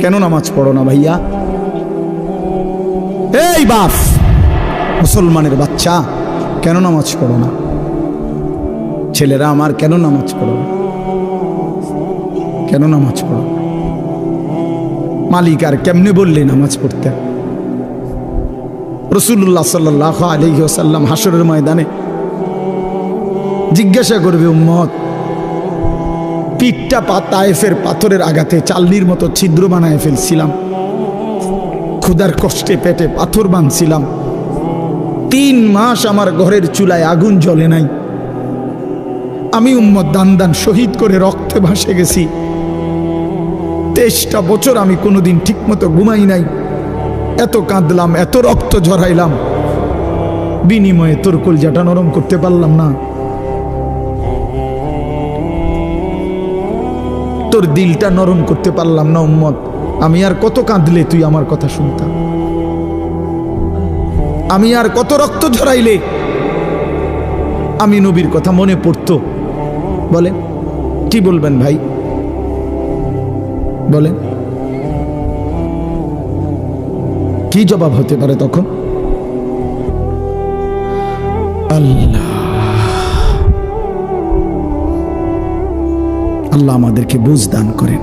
কেন নামাজ পড়ো না ভাইয়া? এই বাপ, মুসলমানের বাচ্চা, কেন নামাজ পড়ো না? ছেলেরা আমার, কেন নামাজ পড়ো না? কেন নামাজ পড়ো? মালিক আর কেমনে বললে নামাজ পড়তে? রাসূলুল্লাহ সাল্লাল্লাহু আলাইহি ওয়াসাল্লাম হাসরের ময়দানে জিজ্ঞাসা করবে, উম্মত, পিঠটা তায়েফের পাথরের আঘাতে চালনির মতো ছিদ্র বানায় ফেলছিলাম, ক্ষুধার কষ্টে পেটে পাথর বাঁধছিলাম, 3 মাস আমার ঘরের চুলায় আগুন জ্বলে নাই, আমি উম্মত দান দান শহীদ করে রক্তে ভাসে গেছি, 23টা বছর আমি কোনোদিন ঠিক মতো ঘুমাই নাই, এত কাঁদলাম, এত রক্ত ঝরাইলাম, বিনিময়ে তোর কলজাটা নরম করতে পারলাম না, তোর দিলটা নরম করতে পারলাম না উম্মত। আমি আর কত কাঁদলে তুই আমার কথা শুনতাম? আমি আর কত রক্ত ঝরাইলে আমি নবীর কথা মনে পড়তো? বলেন, কি বলবেন ভাই? বলেন, কি জবাব হতে পারে তখন? আল্লাহ আল্লাহ আমাদেরকে বুঝ দান করেন।